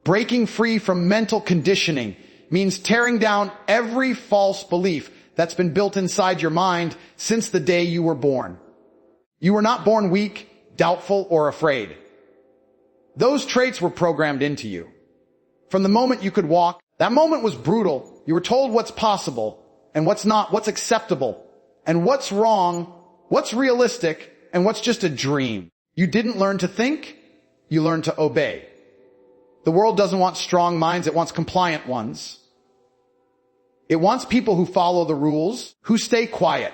Breaking free from mental conditioning means tearing down every false belief that's been built inside your mind since the day you were born. You were not born weak, doubtful, or afraid. Those traits were programmed into you. From the moment you could walk, that moment was brutal. You were told what's possible and what's not, what's acceptable and what's wrong, what's realistic, and what's just a dream. You didn't learn to think, you learned to obey. The world doesn't want strong minds, it wants compliant ones. It wants people who follow the rules, who stay quiet,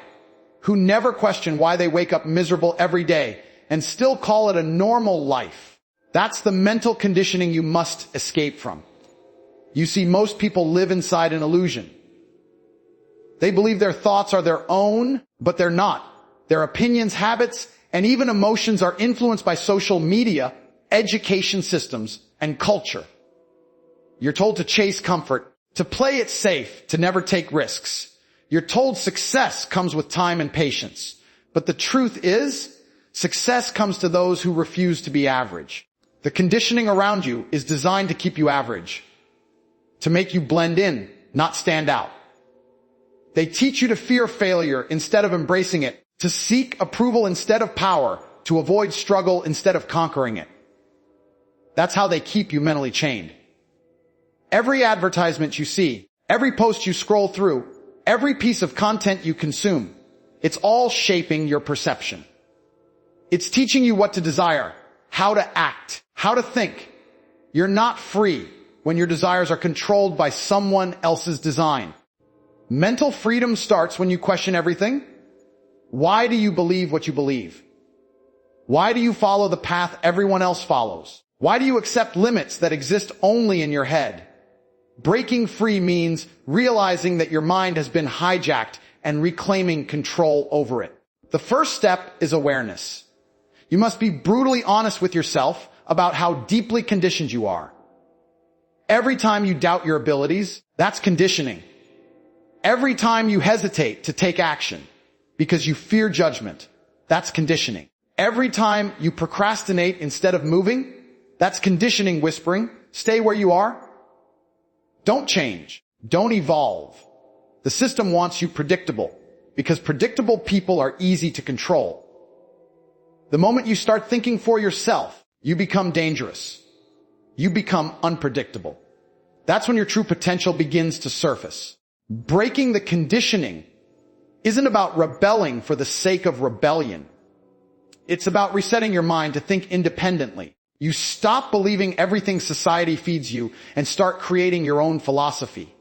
who never question why they wake up miserable every day and still call it a normal life. That's the mental conditioning you must escape from. You see, most people live inside an illusion. They believe their thoughts are their own, but they're not. Their opinions, habits, and even emotions are influenced by social media, education systems, and culture. You're told to chase comfort, to play it safe, to never take risks. You're told success comes with time and patience. But the truth is, success comes to those who refuse to be average. The conditioning around you is designed to keep you average, to make you blend in, not stand out. They teach you to fear failure instead of embracing it, to seek approval instead of power, to avoid struggle instead of conquering it. That's how they keep you mentally chained. Every advertisement you see, every post you scroll through, every piece of content you consume, it's all shaping your perception. It's teaching you what to desire, how to act, how to think. You're not free when your desires are controlled by someone else's design. Mental freedom starts when you question everything. Why do you believe what you believe? Why do you follow the path everyone else follows? Why do you accept limits that exist only in your head? Breaking free means realizing that your mind has been hijacked and reclaiming control over it. The first step is awareness. You must be brutally honest with yourself about how deeply conditioned you are. Every time you doubt your abilities, that's conditioning. Every time you hesitate to take action because you fear judgment, that's conditioning. Every time you procrastinate instead of moving, that's conditioning whispering, stay where you are. Don't change. Don't evolve. The system wants you predictable because predictable people are easy to control. The moment you start thinking for yourself, you become dangerous. You become unpredictable. That's when your true potential begins to surface. Breaking the conditioning isn't about rebelling for the sake of rebellion. It's about resetting your mind to think independently. You stop believing everything society feeds you and start creating your own philosophy.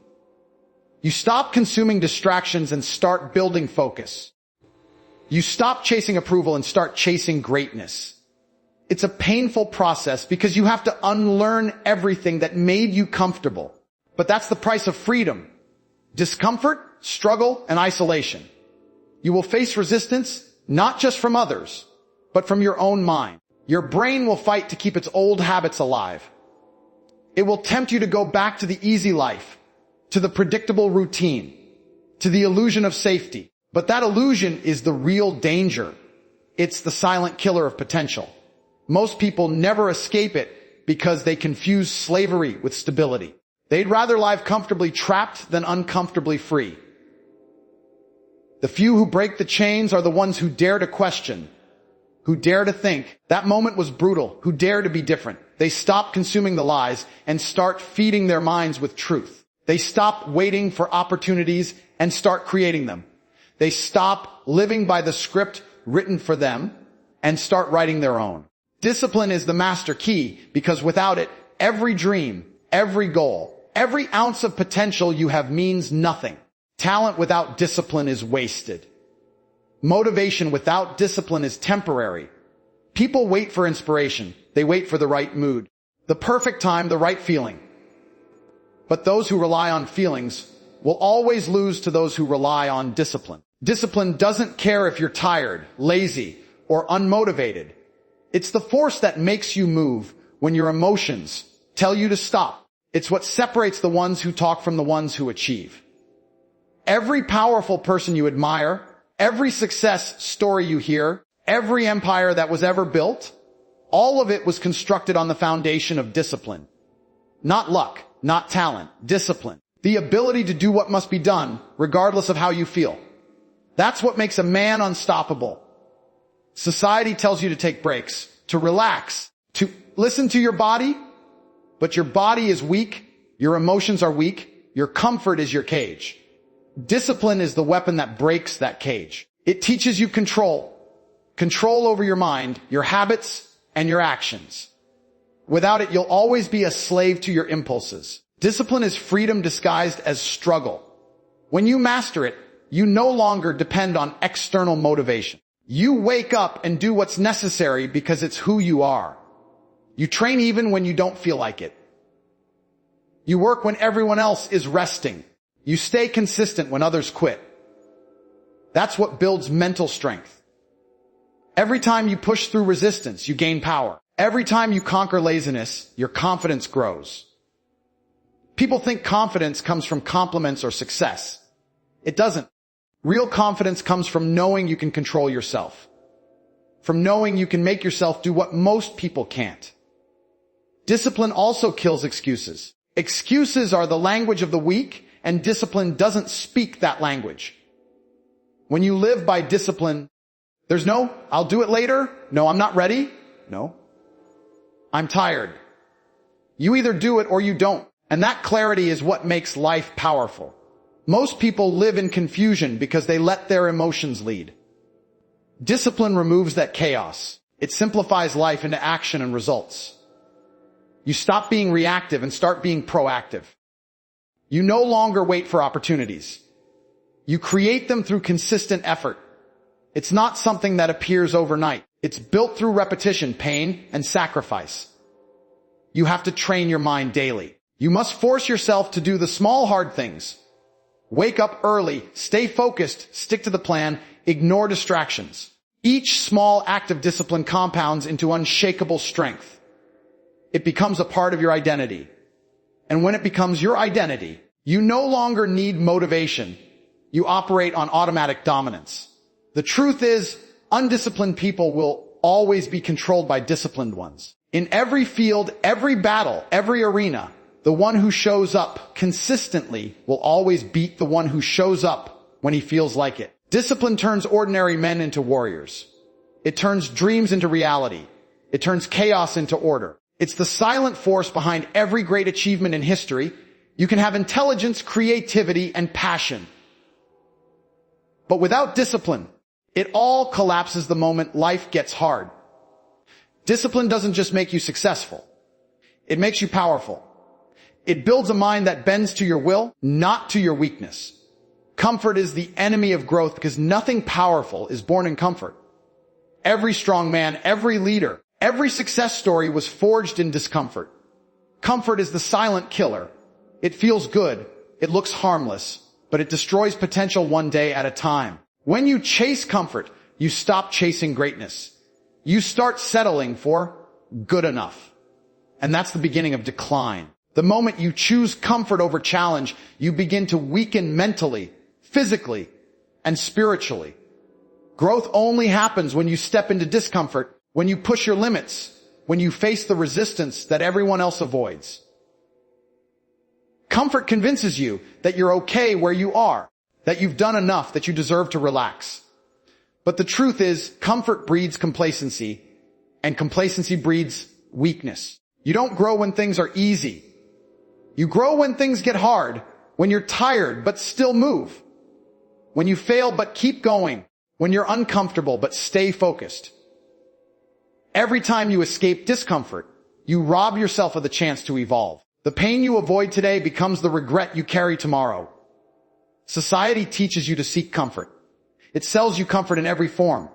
You stop consuming distractions and start building focus. You stop chasing approval and start chasing greatness. It's a painful process because you have to unlearn everything that made you comfortable. But that's the price of freedom. Discomfort, struggle, and isolation. You will face resistance, not just from others, but from your own mind. Your brain will fight to keep its old habits alive. It will tempt you to go back to the easy life, to the predictable routine, to the illusion of safety. But that illusion is the real danger. It's the silent killer of potential. Most people never escape it because they confuse slavery with stability. They'd rather live comfortably trapped than uncomfortably free. The few who break the chains are the ones who dare to question, who dare to think. That moment was brutal, who dare to be different. They stop consuming the lies and start feeding their minds with truth. They stop waiting for opportunities and start creating them. They stop living by the script written for them and start writing their own. Discipline is the master key because without it, every dream, every goal, every ounce of potential you have means nothing. Talent without discipline is wasted. Motivation without discipline is temporary. People wait for inspiration. They wait for the right mood, the perfect time, the right feeling. But those who rely on feelings will always lose to those who rely on discipline. Discipline doesn't care if you're tired, lazy, or unmotivated. It's the force that makes you move when your emotions tell you to stop. It's what separates the ones who talk from the ones who achieve. Every powerful person you admire, every success story you hear, every empire that was ever built, all of it was constructed on the foundation of discipline. Not luck, not talent, discipline. The ability to do what must be done, regardless of how you feel. That's what makes a man unstoppable. Society tells you to take breaks, to relax, to listen to your body, but your body is weak, your emotions are weak, your comfort is your cage. Discipline is the weapon that breaks that cage. It teaches you control. Control over your mind, your habits, and your actions. Without it, you'll always be a slave to your impulses. Discipline is freedom disguised as struggle. When you master it, you no longer depend on external motivation. You wake up and do what's necessary because it's who you are. You train even when you don't feel like it. You work when everyone else is resting. You stay consistent when others quit. That's what builds mental strength. Every time you push through resistance, you gain power. Every time you conquer laziness, your confidence grows. People think confidence comes from compliments or success. It doesn't. Real confidence comes from knowing you can control yourself. From knowing you can make yourself do what most people can't. Discipline also kills excuses. Excuses are the language of the weak, and discipline doesn't speak that language. When you live by discipline, there's no, I'll do it later. No, I'm not ready. No, I'm tired. You either do it or you don't. And that clarity is what makes life powerful. Most people live in confusion because they let their emotions lead. Discipline removes that chaos. It simplifies life into action and results. You stop being reactive and start being proactive. You no longer wait for opportunities. You create them through consistent effort. It's not something that appears overnight. It's built through repetition, pain, and sacrifice. You have to train your mind daily. You must force yourself to do the small, hard things. Wake up early, stay focused, stick to the plan, ignore distractions. Each small act of discipline compounds into unshakable strength. It becomes a part of your identity. And when it becomes your identity, you no longer need motivation. You operate on automatic dominance. The truth is, undisciplined people will always be controlled by disciplined ones. In every field, every battle, every arena, the one who shows up consistently will always beat the one who shows up when he feels like it. Discipline turns ordinary men into warriors. It turns dreams into reality. It turns chaos into order. It's the silent force behind every great achievement in history. You can have intelligence, creativity, and passion. But without discipline, it all collapses the moment life gets hard. Discipline doesn't just make you successful. It makes you powerful. It builds a mind that bends to your will, not to your weakness. Comfort is the enemy of growth because nothing powerful is born in comfort. Every strong man, every leader, every success story was forged in discomfort. Comfort is the silent killer. It feels good. It looks harmless, but it destroys potential one day at a time. When you chase comfort, you stop chasing greatness. You start settling for good enough. And that's the beginning of decline. The moment you choose comfort over challenge, you begin to weaken mentally, physically, and spiritually. Growth only happens when you step into discomfort, when you push your limits, when you face the resistance that everyone else avoids. Comfort convinces you that you're okay where you are, that you've done enough, that you deserve to relax. But the truth is, comfort breeds complacency, and complacency breeds weakness. You don't grow when things are easy. You grow when things get hard, when you're tired but still move, when you fail but keep going, when you're uncomfortable but stay focused. Every time you escape discomfort, you rob yourself of the chance to evolve. The pain you avoid today becomes the regret you carry tomorrow. Society teaches you to seek comfort. It sells you comfort in every form.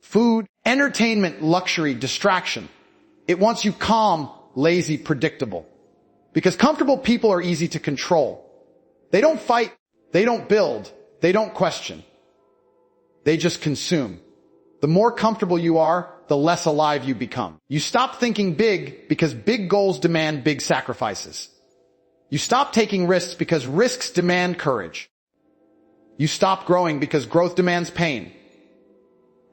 Food, entertainment, luxury, distraction. It wants you calm, lazy, predictable. Because comfortable people are easy to control. They don't fight, they don't build, they don't question. They just consume. The more comfortable you are, the less alive you become. You stop thinking big because big goals demand big sacrifices. You stop taking risks because risks demand courage. You stop growing because growth demands pain.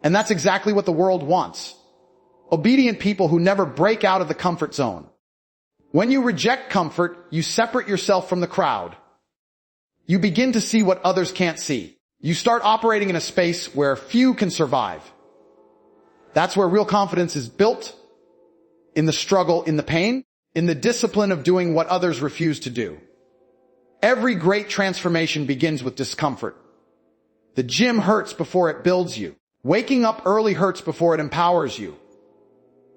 And that's exactly what the world wants. Obedient people who never break out of the comfort zone. When you reject comfort, you separate yourself from the crowd. You begin to see what others can't see. You start operating in a space where few can survive. That's where real confidence is built, in the struggle, in the pain, in the discipline of doing what others refuse to do. Every great transformation begins with discomfort. The gym hurts before it builds you. Waking up early hurts before it empowers you.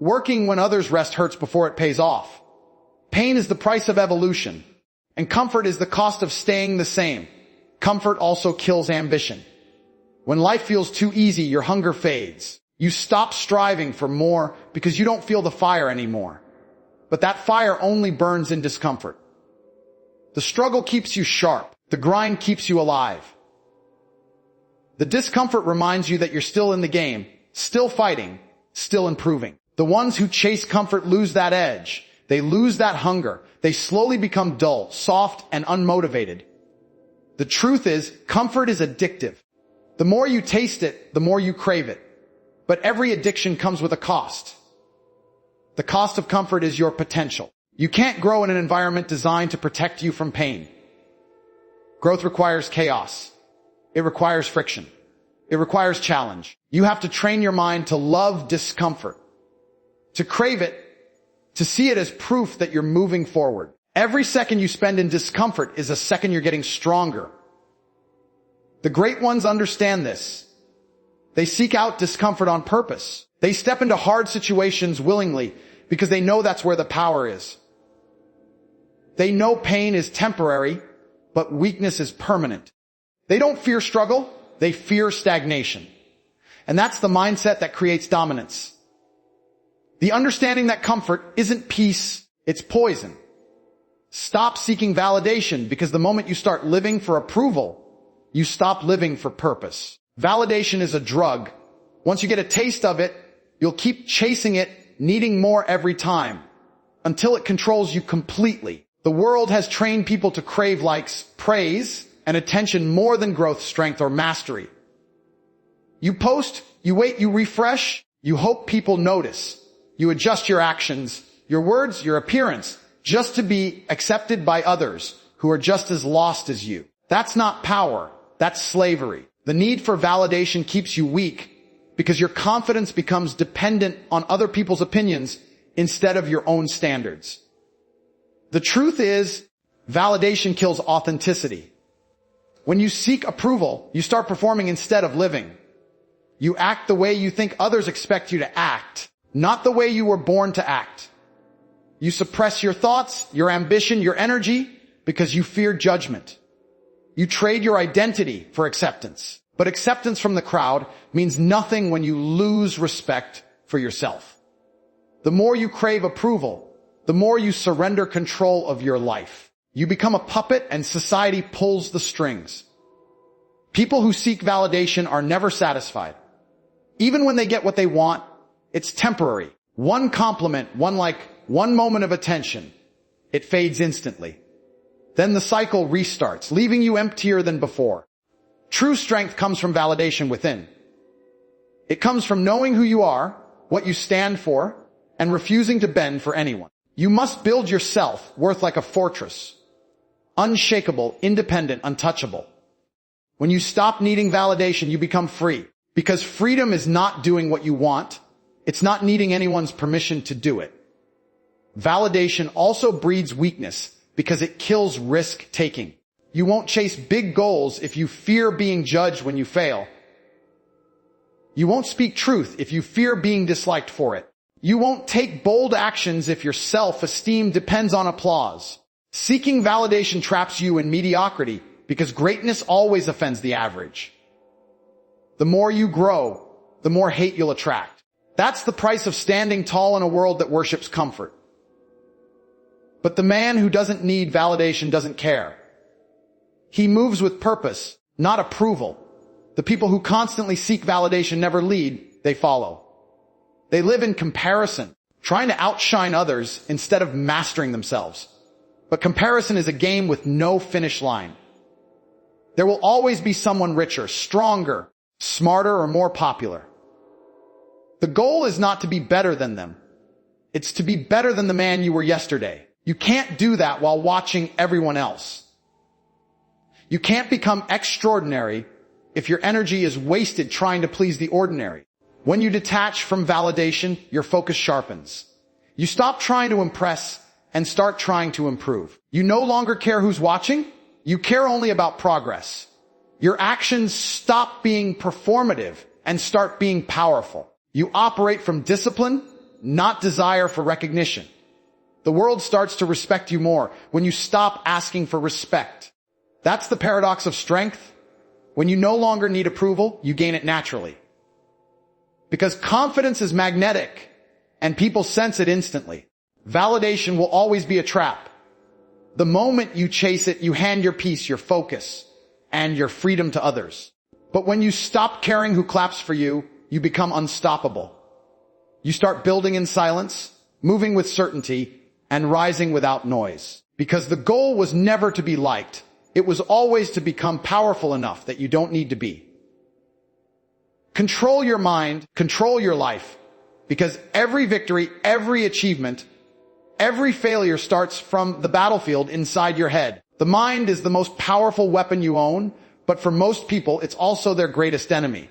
Working when others rest hurts before it pays off. Pain is the price of evolution, and comfort is the cost of staying the same. Comfort also kills ambition. When life feels too easy, your hunger fades. You stop striving for more because you don't feel the fire anymore. But that fire only burns in discomfort. The struggle keeps you sharp. The grind keeps you alive. The discomfort reminds you that you're still in the game, still fighting, still improving. The ones who chase comfort lose that edge. They lose that hunger. They slowly become dull, soft, and unmotivated. The truth is, comfort is addictive. The more you taste it, the more you crave it. But every addiction comes with a cost. The cost of comfort is your potential. You can't grow in an environment designed to protect you from pain. Growth requires chaos. It requires friction. It requires challenge. You have to train your mind to love discomfort, to crave it, to see it as proof that you're moving forward. Every second you spend in discomfort is a second you're getting stronger. The great ones understand this. They seek out discomfort on purpose. They step into hard situations willingly because they know that's where the power is. They know pain is temporary, but weakness is permanent. They don't fear struggle, they fear stagnation. And that's the mindset that creates dominance. The understanding that comfort isn't peace, it's poison. Stop seeking validation, because the moment you start living for approval, you stop living for purpose. Validation is a drug. Once you get a taste of it, you'll keep chasing it, needing more every time, until it controls you completely. The world has trained people to crave likes, praise, and attention more than growth, strength, or mastery. You post, you wait, you refresh, you hope people notice. You adjust your actions, your words, your appearance, just to be accepted by others who are just as lost as you. That's not power, that's slavery. The need for validation keeps you weak because your confidence becomes dependent on other people's opinions instead of your own standards. The truth is, validation kills authenticity. When you seek approval, you start performing instead of living. You act the way you think others expect you to act, not the way you were born to act. You suppress your thoughts, your ambition, your energy because you fear judgment. You trade your identity for acceptance. But acceptance from the crowd means nothing when you lose respect for yourself. The more you crave approval, the more you surrender control of your life. You become a puppet and society pulls the strings. People who seek validation are never satisfied. Even when they get what they want, it's temporary. One compliment, one moment of attention, it fades instantly. Then the cycle restarts, leaving you emptier than before. True strength comes from validation within. It comes from knowing who you are, what you stand for, and refusing to bend for anyone. You must build your self-worth like a fortress. Unshakable, independent, untouchable. When you stop needing validation, you become free. Because freedom is not doing what you want. It's not needing anyone's permission to do it. Validation also breeds weakness because it kills risk-taking. You won't chase big goals if you fear being judged when you fail. You won't speak truth if you fear being disliked for it. You won't take bold actions if your self-esteem depends on applause. Seeking validation traps you in mediocrity because greatness always offends the average. The more you grow, the more hate you'll attract. That's the price of standing tall in a world that worships comfort. But the man who doesn't need validation doesn't care. He moves with purpose, not approval. The people who constantly seek validation never lead, they follow. They live in comparison, trying to outshine others instead of mastering themselves. But comparison is a game with no finish line. There will always be someone richer, stronger, smarter, or more popular. The goal is not to be better than them. It's to be better than the man you were yesterday. You can't do that while watching everyone else. You can't become extraordinary if your energy is wasted trying to please the ordinary. When you detach from validation, your focus sharpens. You stop trying to impress and start trying to improve. You no longer care who's watching. You care only about progress. Your actions stop being performative and start being powerful. You operate from discipline, not desire for recognition. The world starts to respect you more when you stop asking for respect. That's the paradox of strength. When you no longer need approval, you gain it naturally. Because confidence is magnetic and people sense it instantly. Validation will always be a trap. The moment you chase it, you hand your peace, your focus, and your freedom to others. But when you stop caring who claps for you, you become unstoppable. You start building in silence, moving with certainty, and rising without noise. Because the goal was never to be liked. It was always to become powerful enough that you don't need to be. Control your mind, control your life. Because every victory, every achievement, every failure starts from the battlefield inside your head. The mind is the most powerful weapon you own, but for most people, it's also their greatest enemy.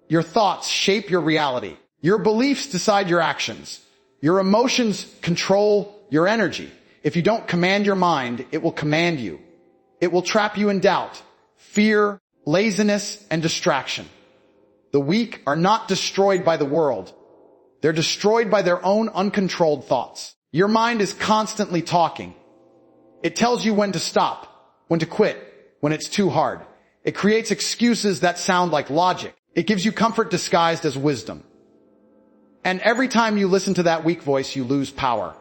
Your thoughts shape your reality. Your beliefs decide your actions. Your emotions control your energy. If you don't command your mind, it will command you. It will trap you in doubt, fear, laziness, and distraction. The weak are not destroyed by the world. They're destroyed by their own uncontrolled thoughts. Your mind is constantly talking. It tells you when to stop, when to quit, when it's too hard. It creates excuses that sound like logic. It gives you comfort disguised as wisdom. And every time you listen to that weak voice, you lose power.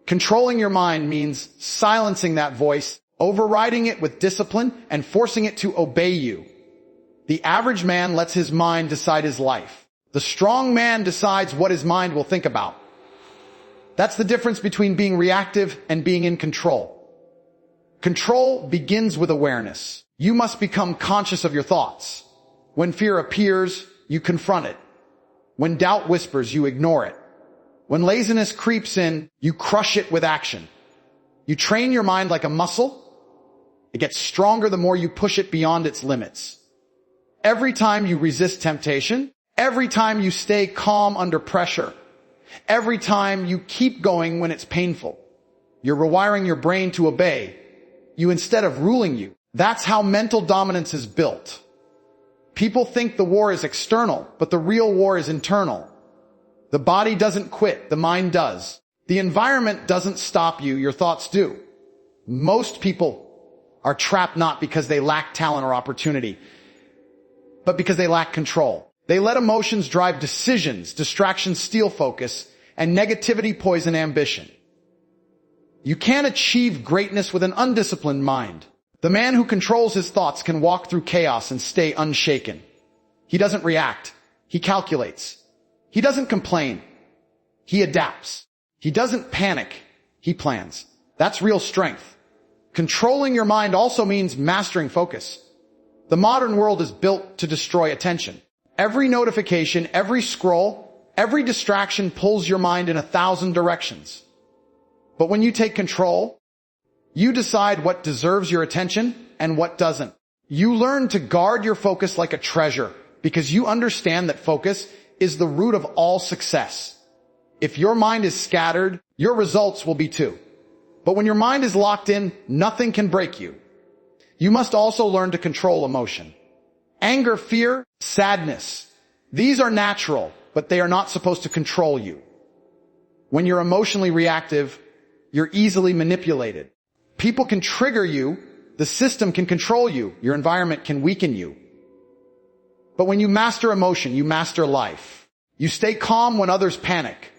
Controlling your mind means silencing that voice, overriding it with discipline, and forcing it to obey you. The average man lets his mind decide his life. The strong man decides what his mind will think about. That's the difference between being reactive and being in control. Control begins with awareness. You must become conscious of your thoughts. When fear appears, you confront it. When doubt whispers, you ignore it. When laziness creeps in, you crush it with action. You train your mind like a muscle. It gets stronger the more you push it beyond its limits. Every time you resist temptation, every time you stay calm under pressure, every time you keep going when it's painful, you're rewiring your brain to obey you instead of ruling you. That's how mental dominance is built. People think the war is external, but the real war is internal. The body doesn't quit, the mind does. The environment doesn't stop you, your thoughts do. Most people are trapped not because they lack talent or opportunity, but because they lack control. They let emotions drive decisions, distractions steal focus, and negativity poison ambition. You can't achieve greatness with an undisciplined mind. The man who controls his thoughts can walk through chaos and stay unshaken. He doesn't react. He calculates. He doesn't complain. He adapts. He doesn't panic. He plans. That's real strength. Controlling your mind also means mastering focus. The modern world is built to destroy attention. Every notification, every scroll, every distraction pulls your mind in 1,000 directions. But when you take control, you decide what deserves your attention and what doesn't. You learn to guard your focus like a treasure because you understand that focus is the root of all success. If your mind is scattered, your results will be too. But when your mind is locked in, nothing can break you. You must also learn to control emotion. Anger, fear, sadness. These are natural, but they are not supposed to control you. When you're emotionally reactive, you're easily manipulated. People can trigger you. The system can control you. Your environment can weaken you. But when you master emotion, you master life. You stay calm when others panic.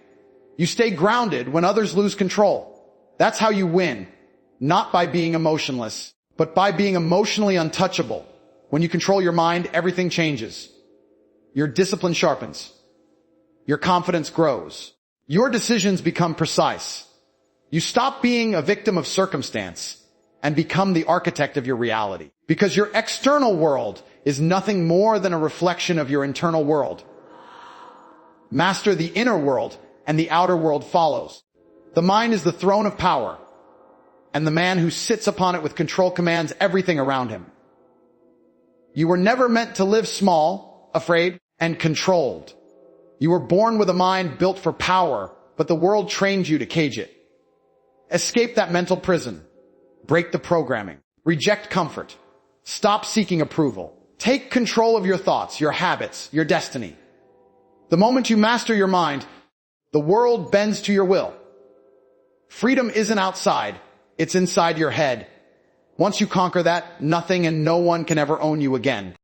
You stay grounded when others lose control. That's how you win. Not by being emotionless, but by being emotionally untouchable. When you control your mind, everything changes. Your discipline sharpens. Your confidence grows. Your decisions become precise. You stop being a victim of circumstance and become the architect of your reality. Because your external world is nothing more than a reflection of your internal world. Master the inner world and the outer world follows. The mind is the throne of power, and the man who sits upon it with control commands everything around him. You were never meant to live small, afraid, and controlled. You were born with a mind built for power, but the world trained you to cage it. Escape that mental prison. Break the programming. Reject comfort. Stop seeking approval. Take control of your thoughts, your habits, your destiny. The moment you master your mind, the world bends to your will. Freedom isn't outside, it's inside your head. Once you conquer that, nothing and no one can ever own you again.